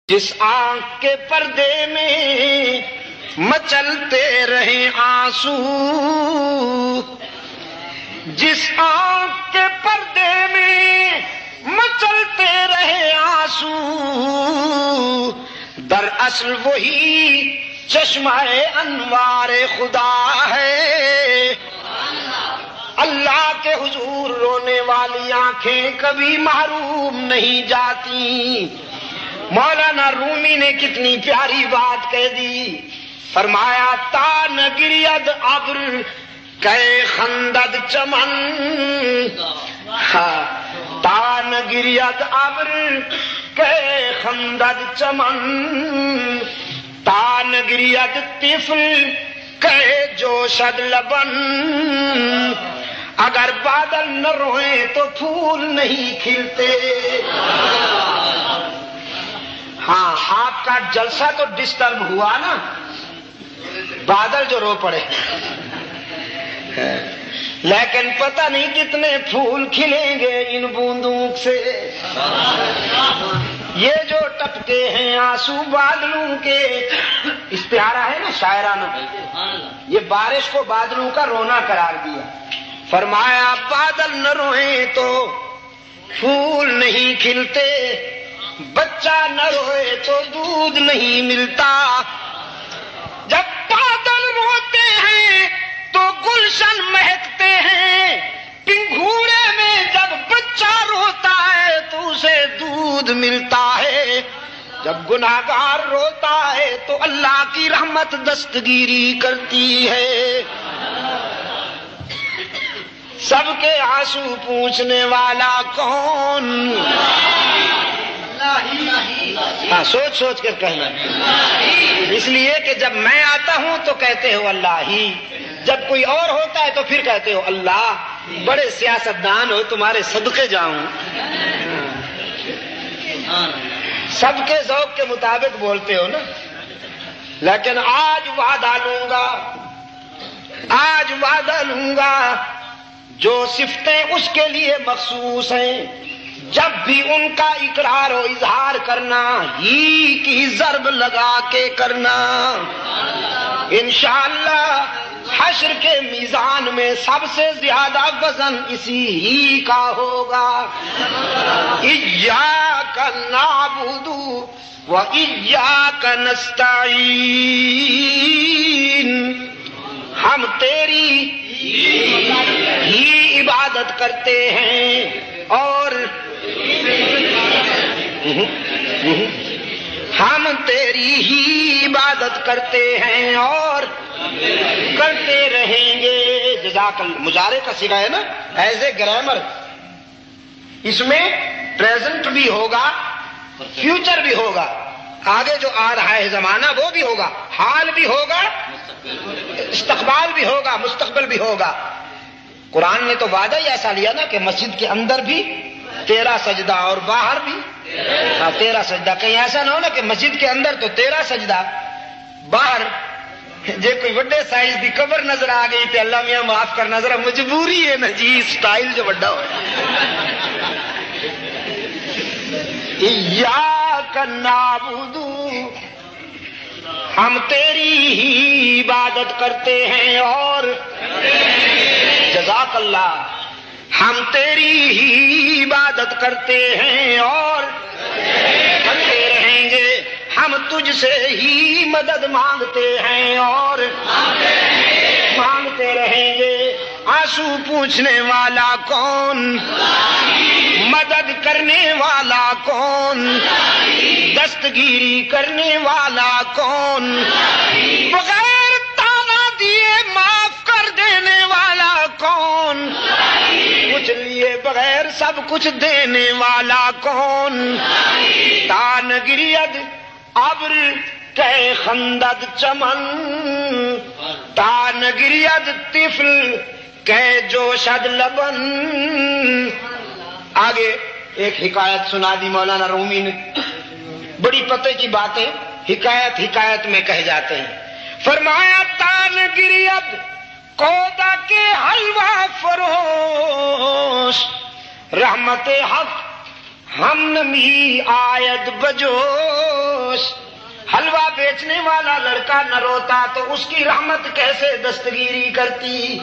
جس آنکھ کے پردے میں مچلتے رہے آنسو، جس آنکھ کے پردے میں مچلتے رہے آنسو، دراصل وہی چشمہ انوار خدا ہے۔ اللہ کے حضور رونے والی آنکھیں کبھی محروم نہیں جاتی۔ مولانا رومی نے کتنی پیاری بات کہہ دی، فرمایا تا نہ گرید ابر کہ خندد چمن، تا نہ گرید ابر کہ خندد چمن، تا نہ گرید طفل کہ جوشد لبن۔ اگر بادل نہ روئیں تو پھول نہیں کھلتے۔ ہاں، آپ کا جلسہ تو ڈسٹرب ہوا نا، بادل جو رو پڑے، لیکن پتہ نہیں کتنے پھول کھلیں گے ان بوندوں سے۔ یہ جو ٹپکے ہیں آنسو بادلوں کے، استعارہ ہے نا شاعرانہ، یہ بارش کو بادلوں کا رونا قرار دیا۔ فرمایا بادل نہ روئیں تو پھول نہیں کھلتے، بچہ نہ روئے تو دودھ نہیں ملتا۔ جب بادل روتے ہیں تو گلشن مہکتے ہیں، پنگھوڑے میں جب بچہ روتا ہے تو اسے دودھ ملتا ہے۔ جب گناہگار روتا ہے تو اللہ کی رحمت دستگیری کرتی ہے۔ سب کے آنسو پوچھنے والا کون؟ ہاں، سوچ سوچ کر کہنا، اس لیے کہ جب میں آتا ہوں تو کہتے ہو اللہ ہی، جب کوئی اور ہوتا ہے تو پھر کہتے ہو اللہ۔ بڑے سیاستدان ہو، تمہارے صدقے جاؤں۔ سب کے ذوق کے مطابق بولتے ہو نا، لیکن آج وعدہ لوں گا، آج وعدہ لوں گا، جو صفتیں اس کے لیے مخصوص ہیں، جب بھی ان کا اقرار و اظہار کرنا ہی کی ضرب لگا کے کرنا۔ انشاءاللہ حشر کے میزان میں سب سے زیادہ وزن اسی ہی کا ہوگا۔ ایاک نعبد و ایاک نستعین، ہم تیری ہی عبادت کرتے ہیں اور ہم تیری ہی عبادت کرتے ہیں اور کرتے رہیں گے۔ جزاک اللہ مضارع کا صیغہ ہے نا، ایز اے گرامر، اس میں پریزنٹ بھی ہوگا، فیوچر بھی ہوگا، آگے جو آ رہا ہے زمانہ وہ بھی ہوگا، حال بھی ہوگا، استقبال بھی ہوگا، مستقبل بھی ہوگا۔ قرآن نے تو وعدہ ہی ایسا لیا نا کہ مسجد کے اندر بھی 13 سجدہ اور باہر بھی 13 سجدہ۔ کہیں ایسا نہ ہو نا کہ مسجد کے اندر تو 13 سجدہ، باہر جے کوئی وڈے سائز دی قبر نظر آ گئی تے اللہ میاں معاف کرنا، ذرا مجبوری ہے نا جی، سٹائل جو وڈا ہو۔ ایاک نعبد، ہم تیری ہی عبادت کرتے ہیں اور جزاک اللہ، ہم تیری ہی عبادت کرتے ہیں اور کرتے رہیں گے۔ ہم تجھ سے ہی مدد مانگتے ہیں اور مانگتے رہیں گے۔ آنسو پوچھنے والا کون؟ مدد کرنے والا کون؟ دستگیری کرنے والا کون؟ بغیر تانا دیے معاف کر دینے والا کون؟ کچھ لیے بغیر سب کچھ دینے والا کون؟ تان گرید ابر کہ خندد چمن، تان گرید طفل کہ جوشد لبن۔ آگے ایک حکایت سنا دی مولانا رومی نے، بڑی پتے کی باتیں حکایت حکایت میں کہہ جاتے ہیں۔ فرمایا تان گرید کودا کے حلوہ فروش، رحمت حق ہم نمی آید بجوش۔ فروش حلوہ بیچنے والا لڑکا نہ روتا تو اس کی رحمت کیسے دستگیری کرتی؟